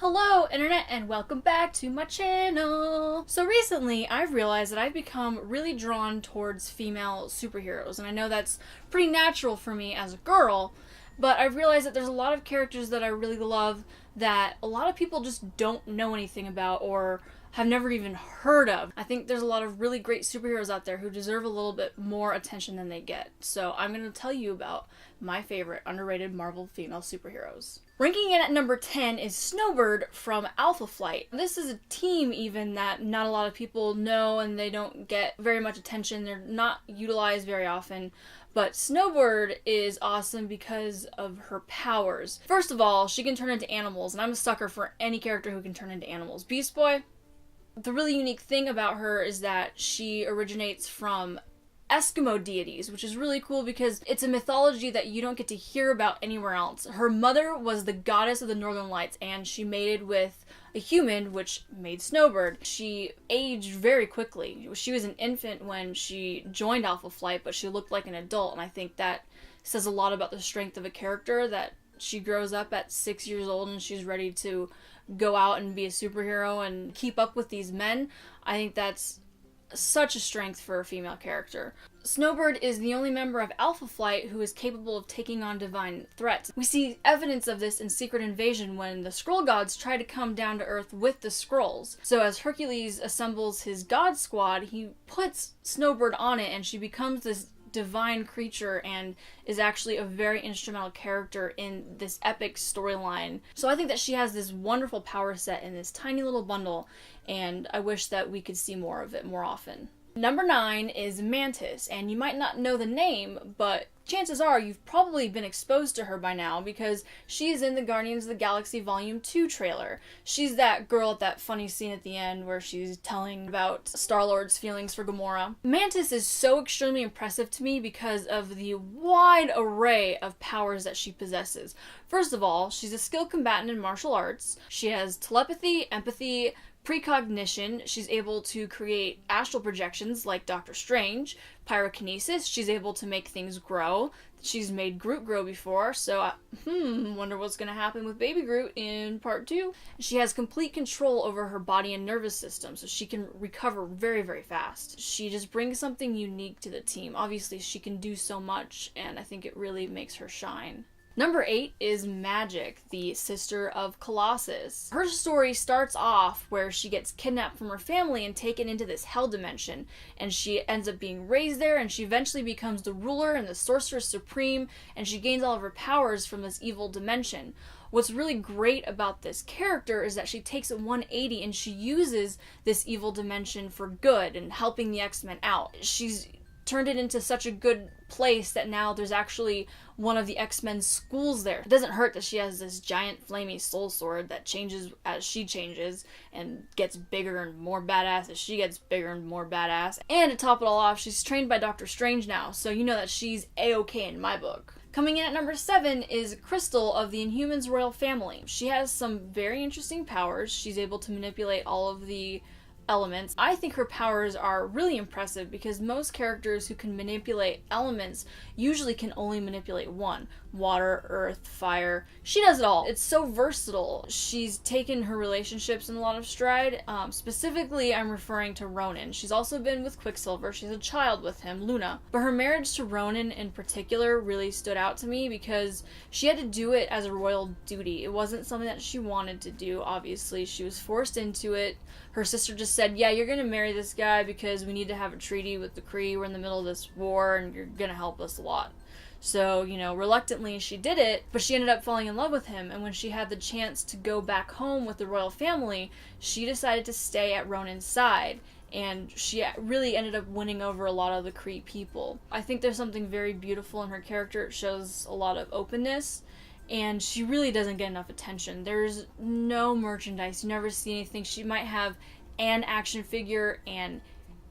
Hello internet and welcome back to my channel! So recently I've realized that I've become really drawn towards female superheroes, and I know that's pretty natural for me as a girl, but I've realized that there's a lot of characters that I really love that a lot of people just don't know anything about or have never even heard of. I think there's a lot of really great superheroes out there who deserve a little bit more attention than they get. So I'm going to tell you about my favorite underrated Marvel female superheroes. Ranking in at number 10 is Snowbird from Alpha Flight. This is a team even that not a lot of people know and they don't get very much attention. They're not utilized very often. But Snowbird is awesome because of her powers. First of all, she can turn into animals, and I'm a sucker for any character who can turn into animals. Beast Boy, the really unique thing about her is that she originates from Eskimo deities, which is really cool because it's a mythology that you don't get to hear about anywhere else. Her mother was the goddess of the Northern Lights, and she mated with a human, which made Snowbird. She aged very quickly. She was an infant when she joined Alpha Flight, but she looked like an adult, and I think that says a lot about the strength of a character, that she grows up at 6 years old and she's ready to go out and be a superhero and keep up with these men. I think that's such a strength for a female character. Snowbird is the only member of Alpha Flight who is capable of taking on divine threats. We see evidence of this in Secret Invasion when the Skrull gods try to come down to Earth with the Skrulls. So as Hercules assembles his god squad, he puts Snowbird on it and she becomes this divine creature and is actually a very instrumental character in this epic storyline. So I think that she has this wonderful power set in this tiny little bundle, and I wish that we could see more of it more often. Number 9 is Mantis, and you might not know the name, but chances are you've probably been exposed to her by now because she's in the Guardians of the Galaxy Volume 2 trailer. She's that girl at that funny scene at the end where she's telling about Star-Lord's feelings for Gamora. Mantis is so extremely impressive to me because of the wide array of powers that she possesses. First of all, she's a skilled combatant in martial arts. She has telepathy, empathy, precognition. She's able to create astral projections like Doctor Strange. Pyrokinesis, she's able to make things grow. She's made Groot grow before, so wonder what's going to happen with Baby Groot in part 2. She has complete control over her body and nervous system, so she can recover very, very fast. She just brings something unique to the team. Obviously, she can do so much, and I think it really makes her shine. Number 8 is Magik, the sister of Colossus. Her story starts off where she gets kidnapped from her family and taken into this hell dimension, and she ends up being raised there, and she eventually becomes the ruler and the sorceress supreme, and she gains all of her powers from this evil dimension. What's really great about this character is that she takes a 180 and she uses this evil dimension for good and helping the X-Men out. She's turned it into such a good place that now there's actually one of the X-Men schools there. It doesn't hurt that she has this giant flamey soul sword that changes as she changes and gets bigger and more badass as she gets bigger and more badass. And to top it all off, she's trained by Doctor Strange now, so you know that she's A-okay in my book. Coming in at number 7 is Crystal of the Inhumans royal family. She has some very interesting powers. She's able to manipulate all of the elements. I think her powers are really impressive because most characters who can manipulate elements usually can only manipulate one. Water, earth, fire. She does it all. It's so versatile. She's taken her relationships in a lot of stride. Specifically, I'm referring to Ronan. She's also been with Quicksilver. She's a child with him, Luna. But her marriage to Ronan in particular really stood out to me because she had to do it as a royal duty. It wasn't something that she wanted to do, obviously. She was forced into it. Her sister just said, yeah, you're gonna marry this guy because we need to have a treaty with the Kree. We're in the middle of this war and you're gonna help us a lot. So, you know, reluctantly she did it, but she ended up falling in love with him, and when she had the chance to go back home with the royal family, she decided to stay at Ronan's side, and she really ended up winning over a lot of the Kree people. I think there's something very beautiful in her character. It shows a lot of openness, and she really doesn't get enough attention. There's no merchandise. You never see anything. She might have an action figure and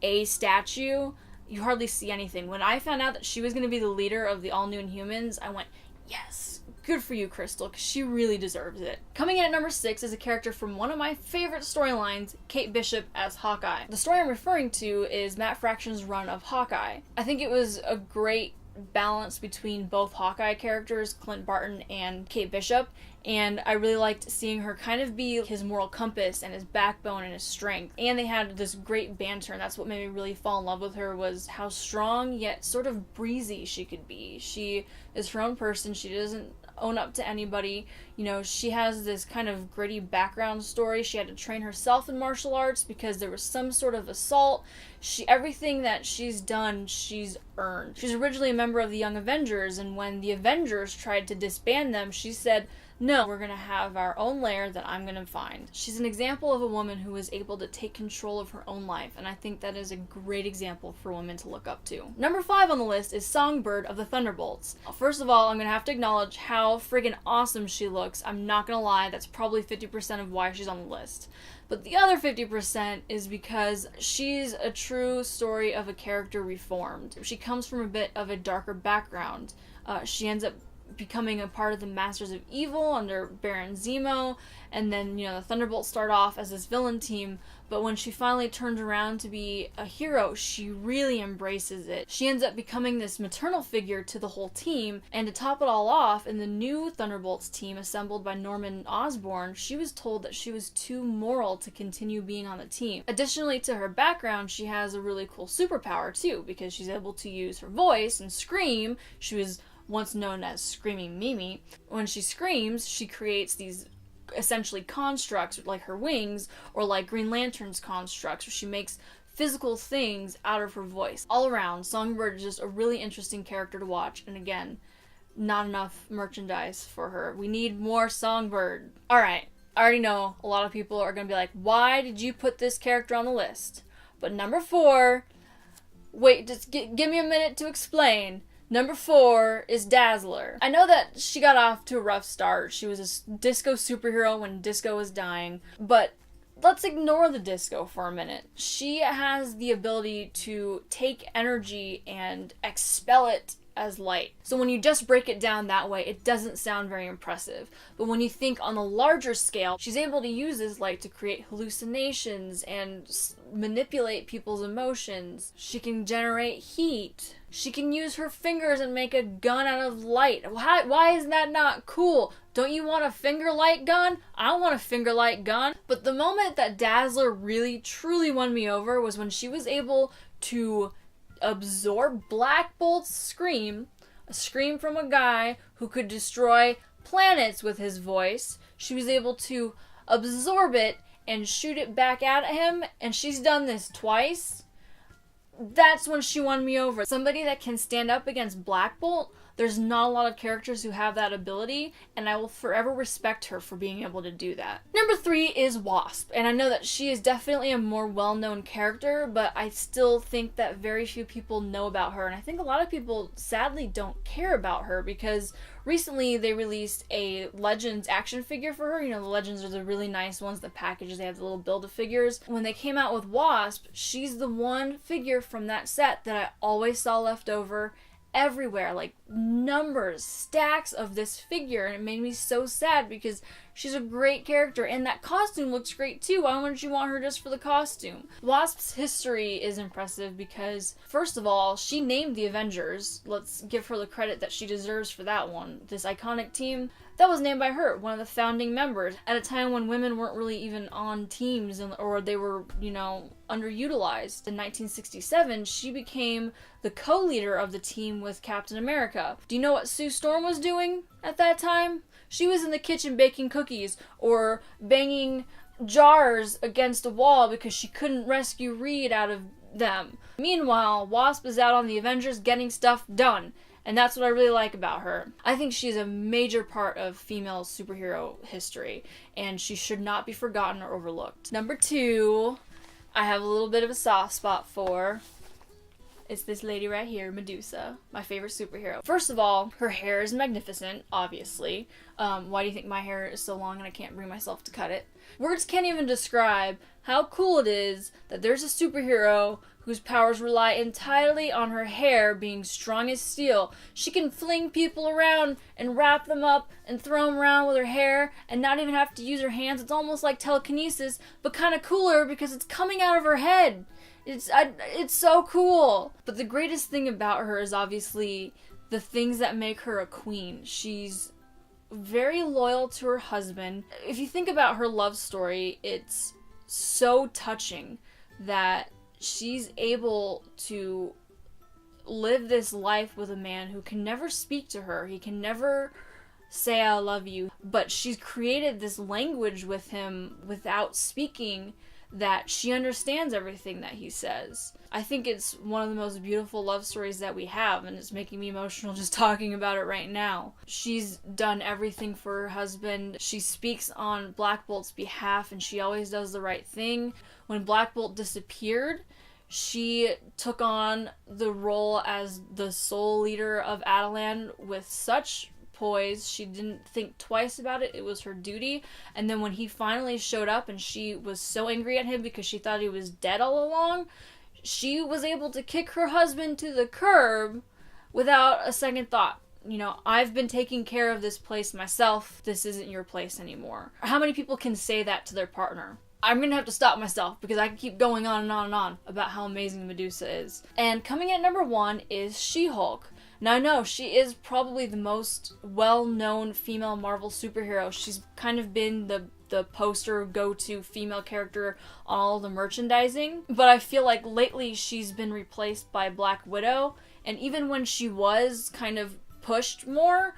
a statue. You hardly see anything. When I found out that she was going to be the leader of the all-new Inhumans, I went, yes, good for you, Crystal, because she really deserves it. Coming in at number 6 is a character from one of my favorite storylines, Kate Bishop as Hawkeye. The story I'm referring to is Matt Fraction's run of Hawkeye. I think it was a great balance between both Hawkeye characters, Clint Barton and Kate Bishop, and I really liked seeing her kind of be his moral compass and his backbone and his strength. And they had this great banter, and that's what made me really fall in love with her, was how strong yet sort of breezy she could be. She is her own person. She doesn't own up to anybody. You know, she has this kind of gritty background story. She had to train herself in martial arts because there was some sort of assault. Everything that she's done, she's earned. She's originally a member of the Young Avengers, and when the Avengers tried to disband them, she said, "No, we're gonna have our own lair that I'm gonna find." She's an example of a woman who was able to take control of her own life, and I think that is a great example for women to look up to. Number 5 on the list is Songbird of the Thunderbolts. First of all, I'm gonna have to acknowledge how friggin' awesome she looks. I'm not gonna lie, that's probably 50% of why she's on the list. But the other 50% is because she's a true story of a character reformed. She comes from a bit of a darker background. She ends up becoming a part of the Masters of Evil under Baron Zemo, and then, you know, the Thunderbolts start off as this villain team, but when she finally turns around to be a hero, she really embraces it. She ends up becoming this maternal figure to the whole team, and to top it all off, in the new Thunderbolts team assembled by Norman Osborn, she was told that she was too moral to continue being on the team. Additionally to her background, she has a really cool superpower too, because she's able to use her voice and scream. She was once known as Screaming Mimi. When she screams, she creates these essentially constructs like her wings, or like Green Lantern's constructs, where she makes physical things out of her voice. All around, Songbird is just a really interesting character to watch, and again, not enough merchandise for her. We need more Songbird. Alright, I already know a lot of people are going to be like, why did you put this character on the list? But number 4, wait, just give me a minute to explain. Number 4 is Dazzler. I know that she got off to a rough start. She was a disco superhero when disco was dying, but let's ignore the disco for a minute. She has the ability to take energy and expel it as light. So when you just break it down that way, it doesn't sound very impressive. But when you think on a larger scale, she's able to use this light to create hallucinations and manipulate people's emotions. She can generate heat. She can use her fingers and make a gun out of light. Why is that not cool? Don't you want a finger light gun? I don't want a finger light gun. But the moment that Dazzler really, truly won me over was when she was able to absorb Black Bolt's scream, a scream from a guy who could destroy planets with his voice. She was able to absorb it and shoot it back at him, and she's done this twice. That's when she won me over. Somebody that can stand up against Black Bolt, there's not a lot of characters who have that ability, and I will forever respect her for being able to do that. Number 3 is Wasp, and I know that she is definitely a more well-known character, but I still think that very few people know about her, and I think a lot of people sadly don't care about her because recently they released a Legends action figure for her. You know, the Legends are the really nice ones, the packages, they have the little Build-A-Figures. When they came out with Wasp, she's the one figure from that set that I always saw left over everywhere, like numbers, stacks of this figure, and it made me so sad because she's a great character, and that costume looks great too. Why wouldn't you want her just for the costume? Wasp's history is impressive because, first of all, she named the Avengers. Let's give her the credit that she deserves for that one. This iconic team, that was named by her, one of the founding members, at a time when women weren't really even on teams, or they were, you know, underutilized. In 1967, she became the co-leader of the team with Captain America. Do you know what Sue Storm was doing at that time? She was in the kitchen baking cookies or banging jars against a wall because she couldn't rescue Reed out of them. Meanwhile, Wasp is out on the Avengers getting stuff done. And that's what I really like about her. I think she's a major part of female superhero history, and she should not be forgotten or overlooked. Number 2, I have a little bit of a soft spot for. It's this lady right here, Medusa, my favorite superhero. First of all, her hair is magnificent, obviously. Why do you think my hair is so long and I can't bring myself to cut it? Words can't even describe how cool it is that there's a superhero whose powers rely entirely on her hair being strong as steel. She can fling people around and wrap them up and throw them around with her hair and not even have to use her hands. It's almost like telekinesis, but kind of cooler because it's coming out of her head. It's so cool. But the greatest thing about her is obviously the things that make her a queen. She's very loyal to her husband. If you think about her love story, it's so touching that she's able to live this life with a man who can never speak to her. He can never say I love you, but she's created this language with him without speaking, that she understands everything that he says. I think it's one of the most beautiful love stories that we have, and it's making me emotional just talking about it right now. She's done everything for her husband. She speaks on Black Bolt's behalf, and she always does the right thing. When Black Bolt disappeared, she took on the role as the sole leader of Adelan with such poise. She didn't think twice about it. It was her duty. And then when he finally showed up and she was so angry at him because she thought he was dead all along, she was able to kick her husband to the curb without a second thought. You know, I've been taking care of this place myself. This isn't your place anymore. How many people can say that to their partner? I'm gonna have to stop myself because I can keep going on and on and on about how amazing Medusa is. And coming at number 1 is She-Hulk. Now, I know she is probably the most well-known female Marvel superhero. She's kind of been the poster go-to female character on all the merchandising. But I feel like lately she's been replaced by Black Widow. And even when she was kind of pushed more,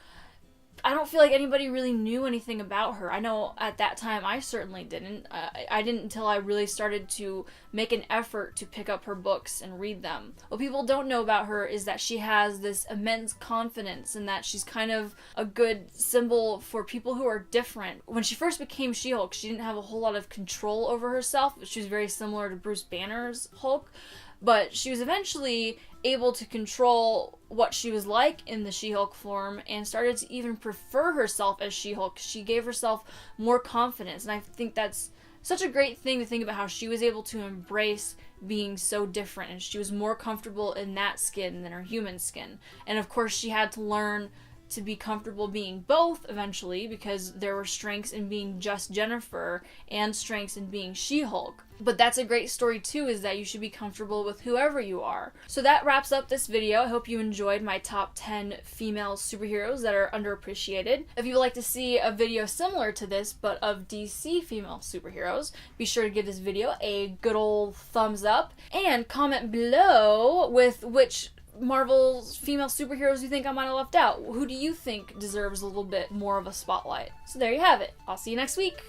I don't feel like anybody really knew anything about her. I know at that time I certainly didn't. I didn't until I really started to make an effort to pick up her books and read them. What people don't know about her is that she has this immense confidence and that she's kind of a good symbol for people who are different. When she first became She-Hulk, she didn't have a whole lot of control over herself. She was very similar to Bruce Banner's Hulk. But she was eventually able to control what she was like in the She-Hulk form and started to even prefer herself as She-Hulk. She gave herself more confidence, and I think that's such a great thing to think about, how she was able to embrace being so different, and she was more comfortable in that skin than her human skin. And of course she had to learn to be comfortable being both eventually, because there were strengths in being just Jennifer and strengths in being She-Hulk. But that's a great story too, is that you should be comfortable with whoever you are. So that wraps up this video. I hope you enjoyed my top 10 female superheroes that are underappreciated. If you would like to see a video similar to this, but of DC female superheroes, be sure to give this video a good old thumbs up, and comment below with which Marvel's female superheroes you think I might have left out. Who do you think deserves a little bit more of a spotlight? So there you have it. I'll see you next week.